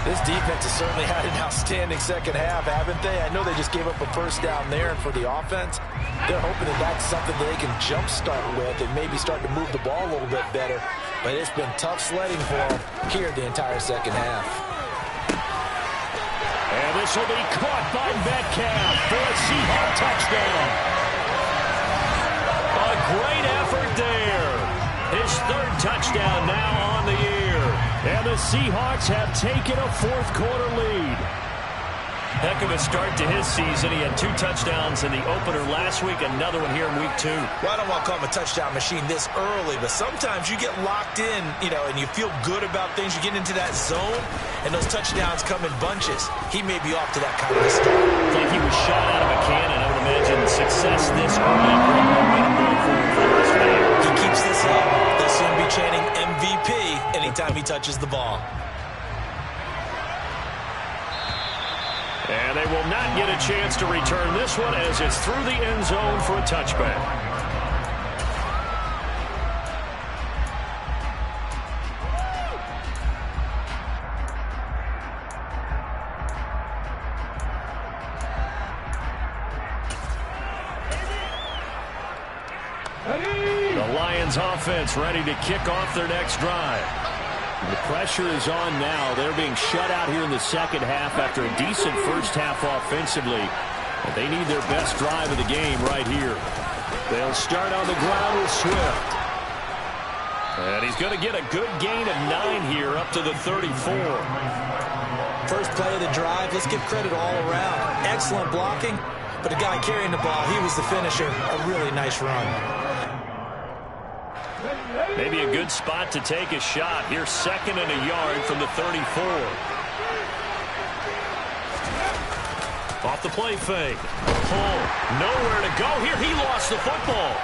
Speaker 2: This defense has certainly had an outstanding second half, haven't they? I know they just gave up a first down there, and for the offense, they're hoping that that's something that they can jumpstart with and maybe start to move the ball a little bit better. But it's been tough sledding for them here the entire second half.
Speaker 4: And this will be caught by Metcalf for a Seahawk touchdown.
Speaker 1: A great effort there. His third touchdown now on the year.
Speaker 4: And the Seahawks have taken a fourth-quarter lead.
Speaker 1: Heck of a start to his season. He had 2 touchdowns in the opener last week, another one here in week 2.
Speaker 2: Well, I don't want to call him a touchdown machine this early, but sometimes you get locked in, and you feel good about things. You get into that zone, and those touchdowns come in bunches. He may be off to that kind of a start.
Speaker 1: It's like he was shot out of a cannon. I would imagine success this early brought momentum going forward for the rest of the year.
Speaker 2: He keeps this up. They'll soon be chanting MVP anytime he touches the ball.
Speaker 1: And they will not get a chance to return this one as it's through the end zone for a touchback. The Lions offense ready to kick off their next drive.
Speaker 4: The pressure is on now. They're being shut out here in the second half after a decent first half offensively. And they need their best drive of the game right here. They'll start on the ground with Swift.
Speaker 1: And he's going to get a good gain of 9 here up to the 34.
Speaker 2: First play of the drive, let's give credit all around. Excellent blocking, but the guy carrying the ball, he was the finisher. A really nice run.
Speaker 1: Maybe a good spot to take a shot. Here's 2nd and a yard from the 34. Off the play fake. Pull. Nowhere to go here. He lost the football.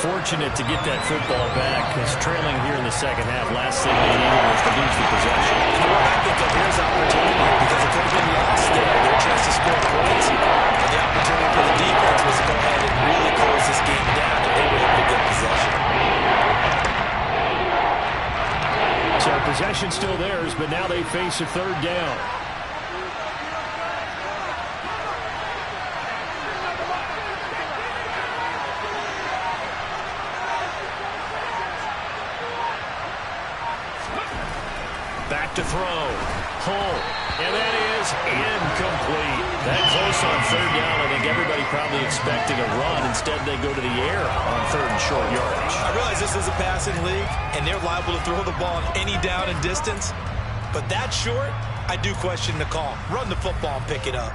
Speaker 1: Fortunate to get that football back. He's trailing here in the second half. Last thing they needed was to lose the possession.
Speaker 2: Well, I think that here's opportunity because it could have been lost there. Their chance to score points. And the opportunity for the defense was to go ahead and really close this game down, and they were able to get possession.
Speaker 4: So possession still theirs, but now they face a third down.
Speaker 1: Back to throw. Pull. And that is incomplete. That close on third down. I think everybody probably expecting a run. Instead, they go to the air on 3rd and short yardage.
Speaker 2: I realize this is a passing league, and they're liable to throw the ball on any down and distance. But that short, I do question the call. Run the football and pick it up.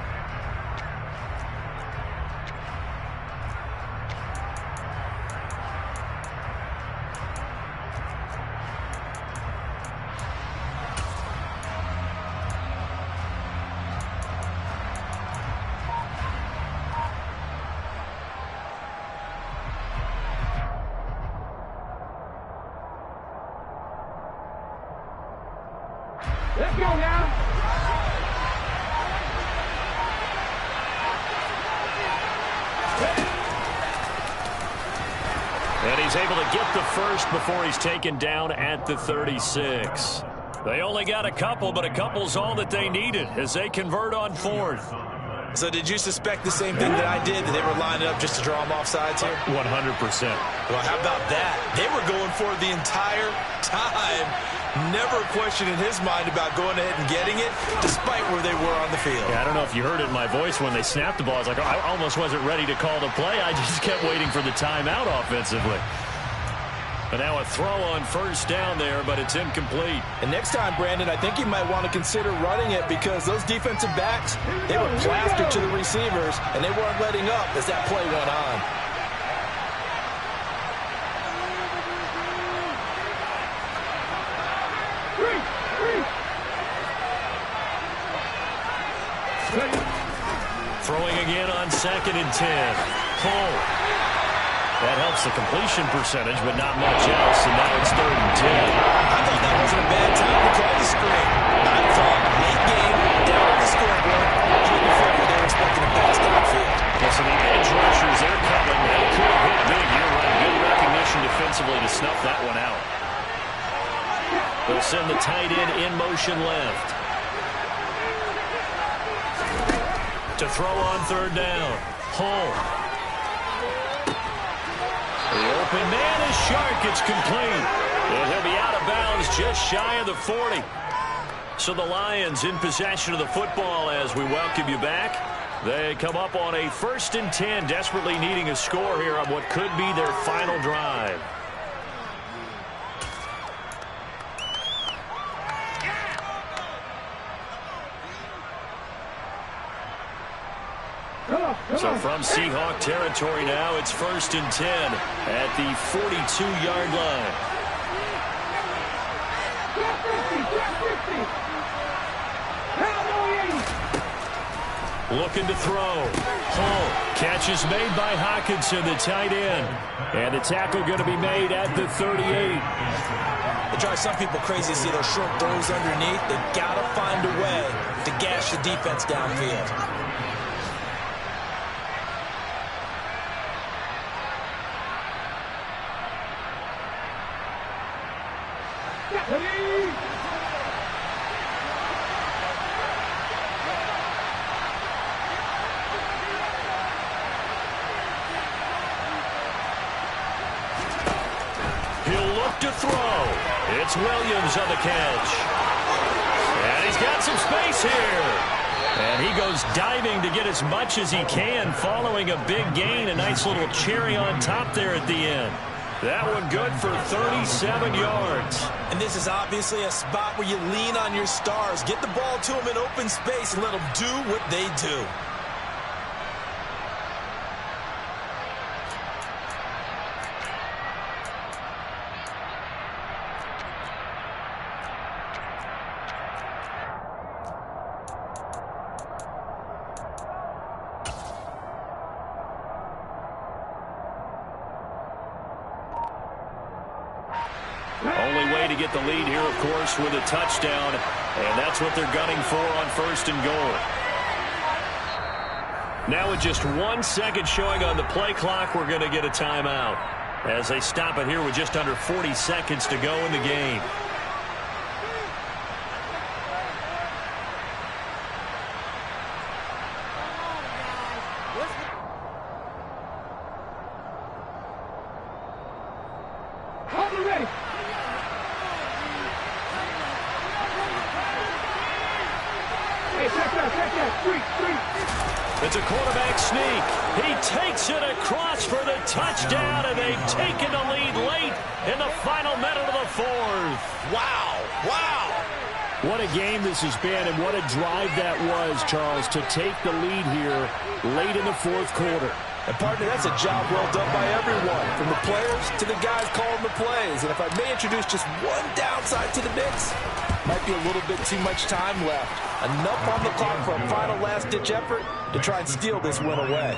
Speaker 3: Let's go now.
Speaker 1: And he's able to get the first before he's taken down at the 36. They only got a couple, but a couple's all that they needed as they convert on 4th.
Speaker 2: So did you suspect the same thing that I did, that they were lining up just to draw them off sides here?
Speaker 1: 100%.
Speaker 2: Well, how about that? They were going for it the entire time. Never a question in his mind about going ahead and getting it, despite where they were on the field.
Speaker 1: Yeah, I don't know if you heard it in my voice when they snapped the ball. I was like, I almost wasn't ready to call the play. I just kept waiting for the timeout offensively. But now a throw on first down there, but it's incomplete.
Speaker 2: And next time, Brandon, I think you might want to consider running it because those defensive backs, they were plastered to the receivers, and they weren't letting up as that play went on.
Speaker 1: Throwing again on 2nd and 10. Pull. That helps the completion percentage, but not much else, and now it's 3rd and 10.
Speaker 2: I thought that wasn't a bad time to call the screen. I thought late game, down on the scoreboard, just before they were expecting a pass downfield.
Speaker 1: Yeah, so the edge rushers, they're coming. That could have hit big. You're right. Good recognition defensively to snuff that one out. motion left. To throw on third down. Hull. The open man is Shark. It's complete. And he'll be out of bounds just shy of the 40. So the Lions in possession of the football as we welcome you back. They come up on a 1st and 10, desperately needing a score here on what could be their final drive. So from Seahawk territory now, it's 1st and 10 at the 42-yard line. Looking to throw. Hull. Catch is made by Hawkinson, the tight end. And the tackle going to be made at the 38.
Speaker 5: It drives some people crazy to see those short throws underneath. They got to find a way to gash the defense downfield.
Speaker 1: To throw. It's Williams on the catch. And he's got some space here. And he goes diving to get as much as he can following a big gain. A nice little cherry on top there at the end. That one good for 37 yards.
Speaker 5: And this is obviously a spot where you lean on your stars. Get the ball to them in open space and let them do what they do.
Speaker 1: Only way to get the lead here, of course, with a touchdown. And that's what they're gunning for on 1st and goal. Now with just 1 second showing on the play clock, we're going to get a timeout as they stop it here with just under 40 seconds to go in the game. It's a quarterback sneak. He takes it across for the touchdown, and they've taken the lead late in the final minute of the 4th.
Speaker 5: Wow. Wow.
Speaker 4: What a game this has been, and what a drive that was, Charles, to take the lead here late in the 4th quarter.
Speaker 2: And, partner, that's a job well done by everyone, from the players to the guys calling the plays. And if I may introduce just one downside to the mix, might be a little bit too much time left. Enough on the clock for a final last-ditch effort to try and steal this win away.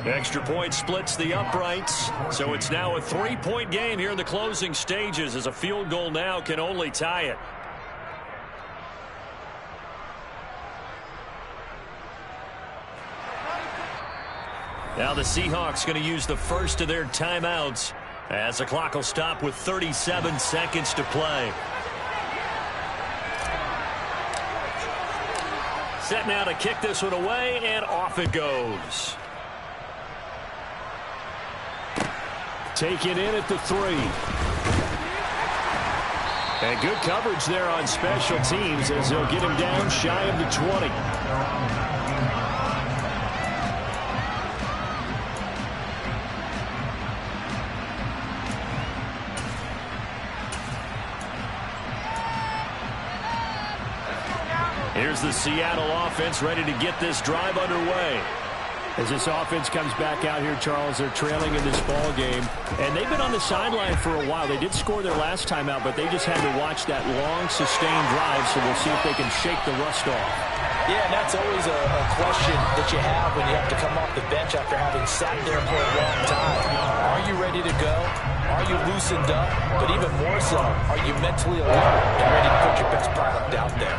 Speaker 1: Extra point splits the uprights, so it's now a 3-point game here in the closing stages as a field goal now can only tie it. Now the Seahawks going to use the first of their timeouts as the clock will stop with 37 seconds to play. Set now to kick this one away, and off it goes.
Speaker 4: Taken in at the 3. And good coverage there on special teams as they'll get him down shy of the 20.
Speaker 1: Here's the Seattle offense ready to get this drive underway.
Speaker 4: As this offense comes back out here, Charles, they're trailing in this ball game. And they've been on the sideline for a while. They did score their last time out, but they just had to watch that long, sustained drive, so we'll see if they can shake the rust off.
Speaker 2: Yeah, and that's always a question that you have when you have to come off the bench after having sat there for a long time. Are you ready to go? Are you loosened up? But even more so, are you mentally alert and ready to put your best product out there?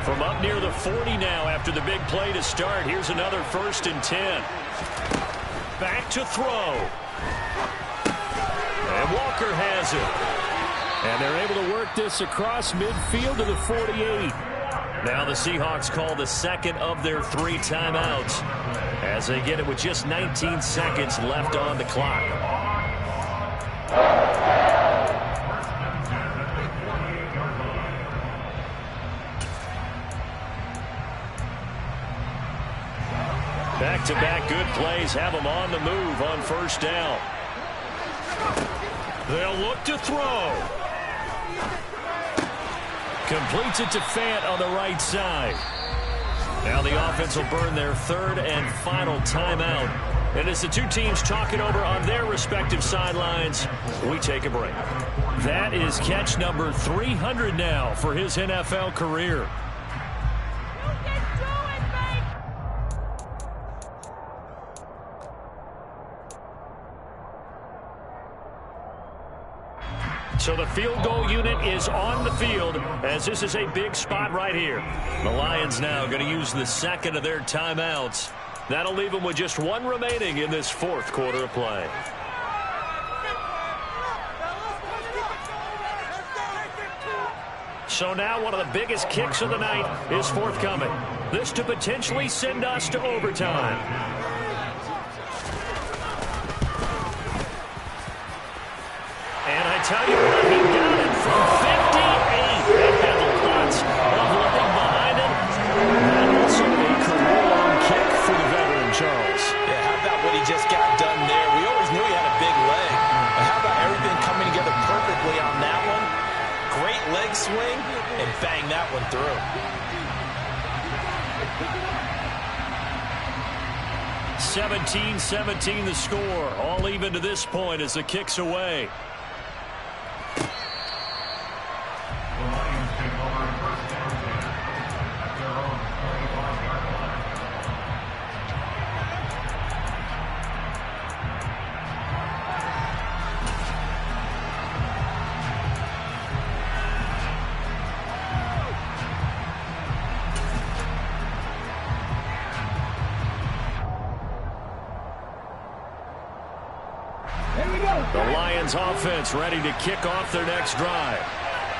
Speaker 1: From up near the 40 now after the big play to start. Here's another 1st and 10. Back to throw. And Walker has it.
Speaker 4: And they're able to work this across midfield to the 48.
Speaker 1: Now the Seahawks call the second of their 3 timeouts as they get it with just 19 seconds left on the clock. Back-to-back good plays have them on the move on first down. They'll look to throw. Completes it to Fant on the right side. Now the offense will burn their 3rd and final timeout. And as the two teams talk it over on their respective sidelines, we take a break. That is catch number 300 now for his NFL career. So the field goal unit is on the field as this is a big spot right here. The Lions now going to use the second of their timeouts. That'll leave them with just 1 remaining in this 4th quarter of play. So now one of the biggest kicks of the night is forthcoming. This to potentially send us to overtime. And I tell you what, he got it from 58. That had lots of looking behind him. And also a career-long kick for the veteran, Charles.
Speaker 2: Yeah, how about what he just got done there? We always knew he had a big leg. But how about everything coming together perfectly on that one? Great leg swing, and bang that one through.
Speaker 1: (17-17) the score. All even to this point as the kick's away. The Lions offense ready to kick off their next drive.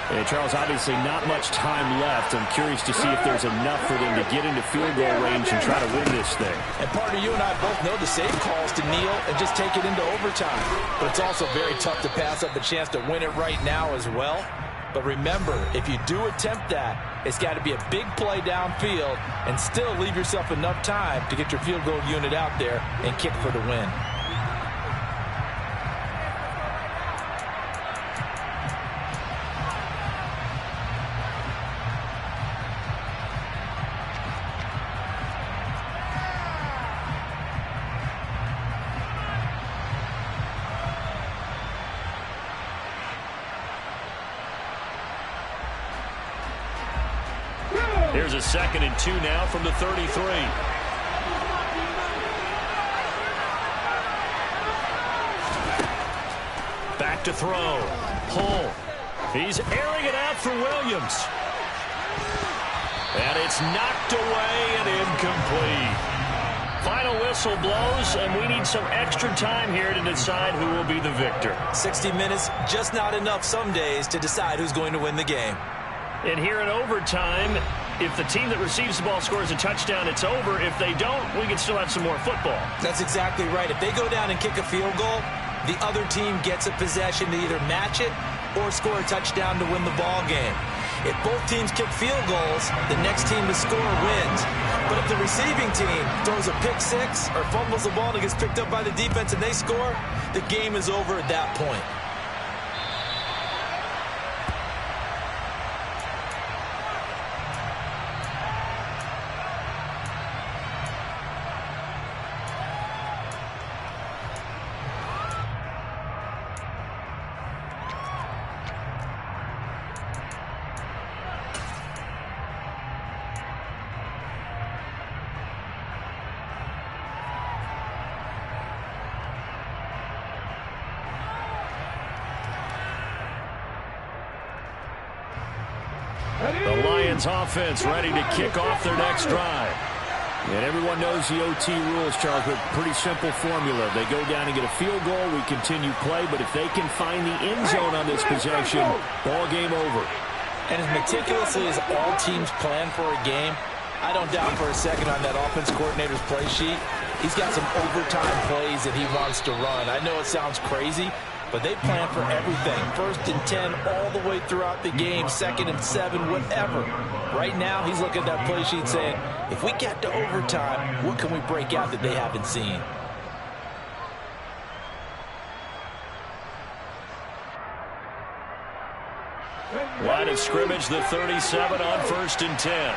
Speaker 4: Hey, Charles, obviously not much time left. I'm curious to see if there's enough for them to get into field goal range and try to win this thing.
Speaker 2: And partner, you and I both know the safe calls to kneel and just take it into overtime. But it's also very tough to pass up a chance to win it right now as well. But remember, if you do attempt that, it's got to be a big play downfield and still leave yourself enough time to get your field goal unit out there and kick for the win.
Speaker 1: Here's a 2nd and 2 now from the 33. Back to throw. Pull. He's airing it out for Williams. And it's knocked away and incomplete. Final whistle blows, and we need some extra time here to decide who will be the victor.
Speaker 2: 60 minutes, just not enough some days to decide who's going to win the game.
Speaker 1: And here in overtime, if the team that receives the ball scores a touchdown, it's over. If they don't, we can still have some more football.
Speaker 2: That's exactly right. If they go down and kick a field goal, the other team gets a possession to either match it or score a touchdown to win the ball game. If both teams kick field goals, the next team to score wins. But if the receiving team throws a pick six or fumbles the ball and it gets picked up by the defense and they score, the game is over at that point.
Speaker 1: The Lions offense ready to kick off their next drive.
Speaker 4: And everyone knows the OT rules, Charles, but pretty simple formula. They go down and get a field goal, we continue play, but if they can find the end zone on this possession, ball game over.
Speaker 2: And as meticulously as all teams plan for a game, I don't doubt for a second on that offense coordinator's play sheet, he's got some overtime plays that he wants to run. I know it sounds crazy, but they plan for everything. 1st and 10 all the way throughout the game, 2nd and 7, whatever. Right now, he's looking at that play sheet saying, if we get to overtime, what can we break out that they haven't seen?
Speaker 1: Line of scrimmage, the 37 on 1st and 10.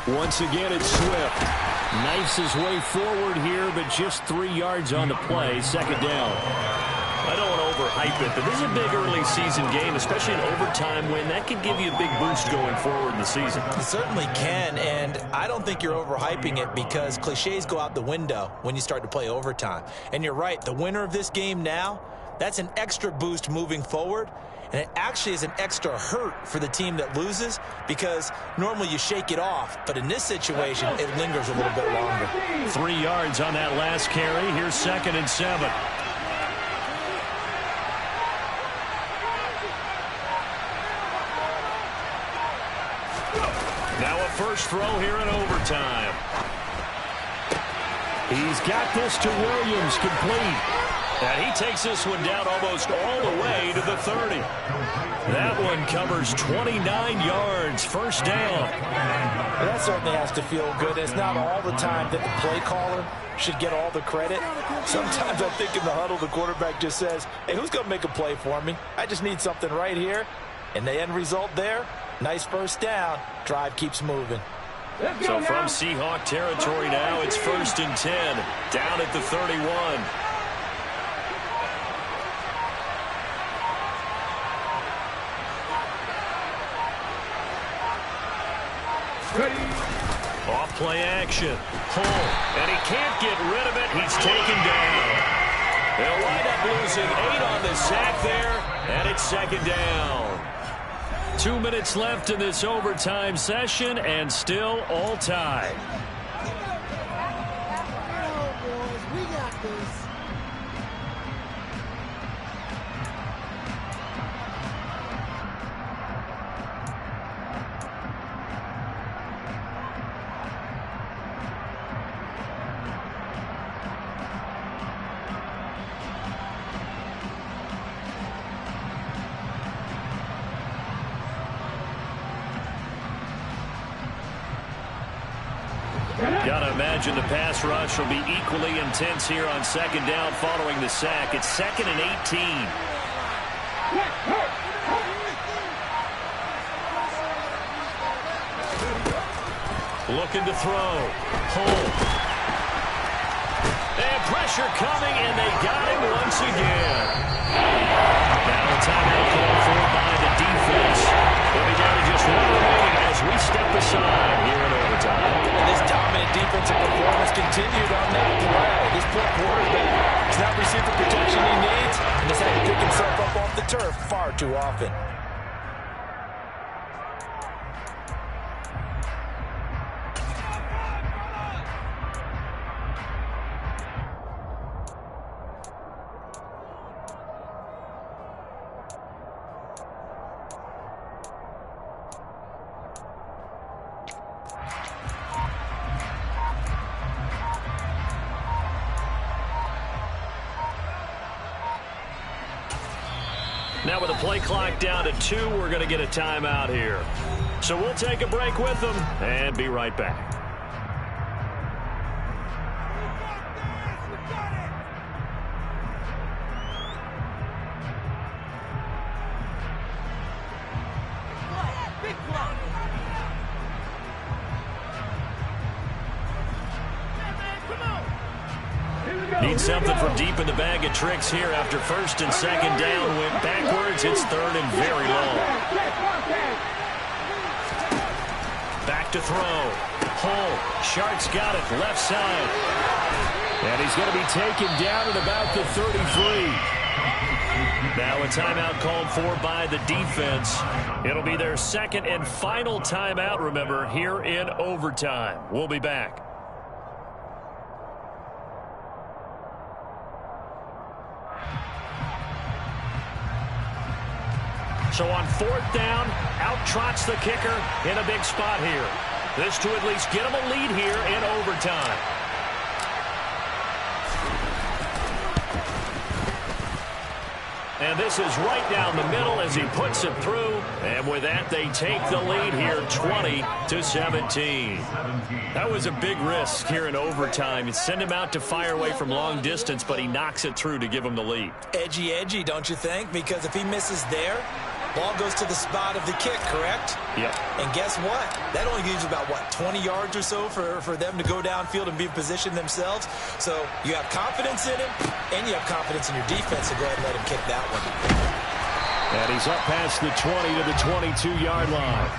Speaker 4: Once again, it's Swift. Knifes his way forward here, but just 3 yards on the play. 2nd down.
Speaker 1: I don't want to overhype it, but this is a big early season game, especially an overtime win. That could give you a big boost going forward in the season.
Speaker 2: It certainly can, and I don't think you're overhyping it because cliches go out the window when you start to play overtime. And you're right, the winner of this game now, that's an extra boost moving forward. And it actually is an extra hurt for the team that loses because normally you shake it off. But in this situation, it lingers a little bit longer.
Speaker 1: 3 yards on that last carry. Here's 2nd and 7. Now a first throw here in overtime.
Speaker 4: He's got this to Williams, complete.
Speaker 1: And he takes this one down almost all the way to the 30. That one covers 29 yards. 1st down.
Speaker 2: That certainly has to feel good. It's not all the time that the play caller should get all the credit. Sometimes I think in the huddle, the quarterback just says, hey, who's going to make a play for me? I just need something right here. And the end result there, nice 1st down. Drive keeps moving.
Speaker 1: So from Seahawk territory now, it's 1st and 10. Down at the 31. Off play action. Pull. And he can't get rid of it. He's taken down. They'll wind up losing 8 on the sack there. And it's 2nd down.
Speaker 4: 2 minutes left in this overtime session and still all tied.
Speaker 1: Gotta imagine the pass rush will be equally intense here on 2nd down following the sack. It's 2nd and 18. Looking to throw. Pull. And pressure coming, and they got him once again. Now a timeout called for by the defense. We'll be down to just 1 remaining as we step aside here in overtime.
Speaker 2: And this dominant defensive performance continued on that play. This poor quarterback has not received the protection he needs and has had to pick himself up off the turf far too often.
Speaker 1: Now with the play clock down to 2, we're going to get a timeout here. So we'll take a break with them and be right back. Need something from deep in the bag of tricks here after 1st and 2nd down. Went backwards. It's 3rd and very long. Back to throw. Pull.
Speaker 4: Shart's got it, left side. And he's going to be taken down at about the 33. Now a timeout called for by the defense. It'll be their second and final timeout, remember, here in overtime. We'll be back. So on fourth down, out trots the kicker in a big spot here. This to at least get him a lead here in overtime. And this is right down the middle as he puts it through. And with that, they take the lead here 20-17. That was a big risk here in overtime. You send him out to fire away from long distance, but he knocks it through to give him the lead.
Speaker 5: Edgy, don't you think? Because if he misses there, ball goes to the spot of the kick, correct?
Speaker 4: Yep.
Speaker 5: And guess what? That only gives about, 20 yards or so for them to go downfield and be in position themselves. So you have confidence in him, and you have confidence in your defense to go ahead and let him kick that one.
Speaker 4: And he's up past the 20 to the 22-yard line.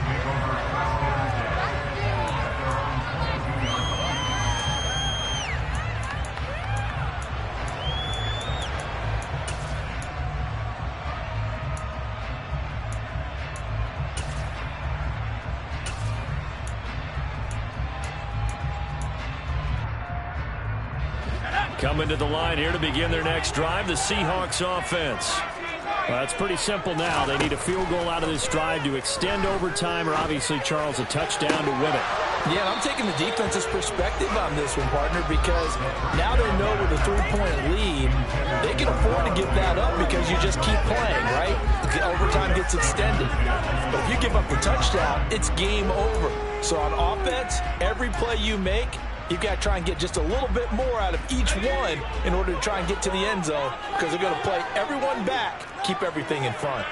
Speaker 4: Coming to the line here to begin their next drive, the Seahawks offense. Well, it's pretty simple now. They need a field goal out of this drive to extend overtime, or obviously, Charles, a touchdown to win it.
Speaker 2: Yeah, I'm taking the defense's perspective on this one, partner, because now they know with a 3-point lead, they can afford to give that up because you just keep playing, right? The overtime gets extended. But if you give up the touchdown, it's game over. So on offense, every play you make, you've got to try and get just a little bit more out of each one in order to try and get to the end zone, because they're going to play everyone back, keep everything in front.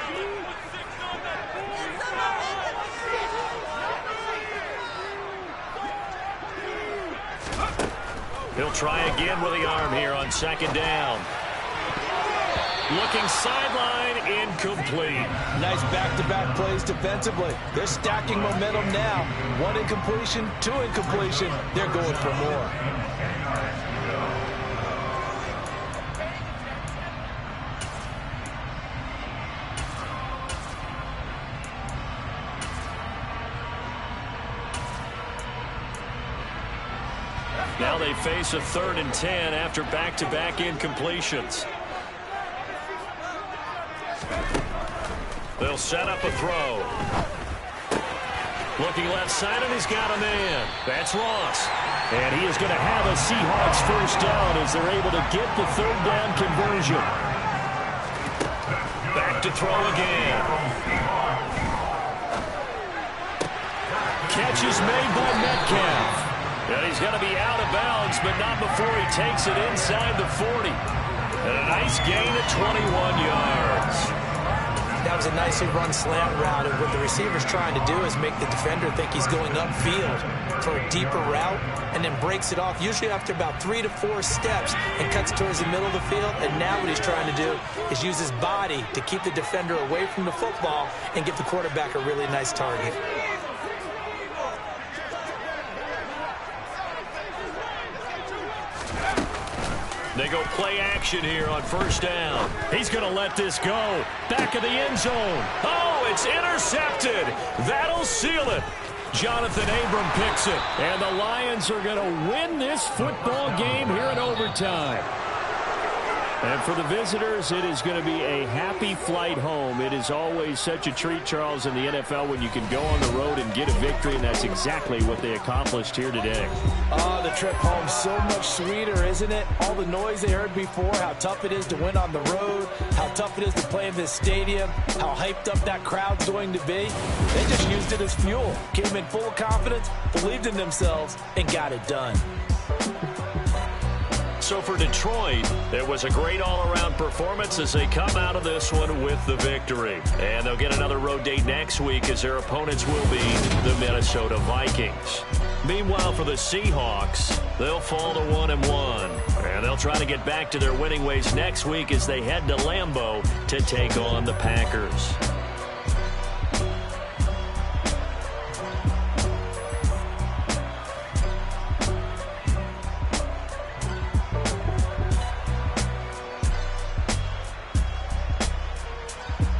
Speaker 4: He'll try again with the arm here on second down. Looking sideline, incomplete.
Speaker 2: Nice back-to-back plays defensively. They're stacking momentum now. 1 incompletion, 2 incompletion. They're going for more.
Speaker 4: Now they face a 3rd and 10 after back-to-back incompletions. They'll set up a throw. Looking left side, and he's got a man. That's Ross. And he is going to have a Seahawks first down as they're able to get the 3rd down conversion. Back to throw again. Catch is made by Metcalf. And he's going to be out of bounds, but not before he takes it inside the 40. And a nice gain of 21 yards.
Speaker 5: That was a nicely run slant route, and what the receiver's trying to do is make the defender think he's going upfield for a deeper route, and then breaks it off, usually after about 3 to 4 steps, and cuts towards the middle of the field. And now what he's trying to do is use his body to keep the defender away from the football and give the quarterback a really nice target.
Speaker 4: They go play action here on first down. He's going to let this go. Back of the end zone. Oh, it's intercepted. That'll seal it. Jonathan Abram picks it. And the Lions are going to win this football game here in overtime. And for the visitors, it is going to be a happy flight home. It is always such a treat, Charles, in the NFL when you can go on the road and get a victory, and that's exactly what they accomplished here today.
Speaker 2: Oh, the trip home so much sweeter, isn't it? All the noise they heard before, how tough it is to win on the road, how tough it is to play in this stadium, how hyped up that crowd's going to be. They just used it as fuel, came in full of confidence, believed in themselves, and got it done.
Speaker 4: So for Detroit, it was a great all-around performance as they come out of this one with the victory. And they'll get another road date next week as their opponents will be the Minnesota Vikings. Meanwhile, for the Seahawks, they'll fall to 1-1. And they'll try to get back to their winning ways next week as they head to Lambeau to take on the Packers.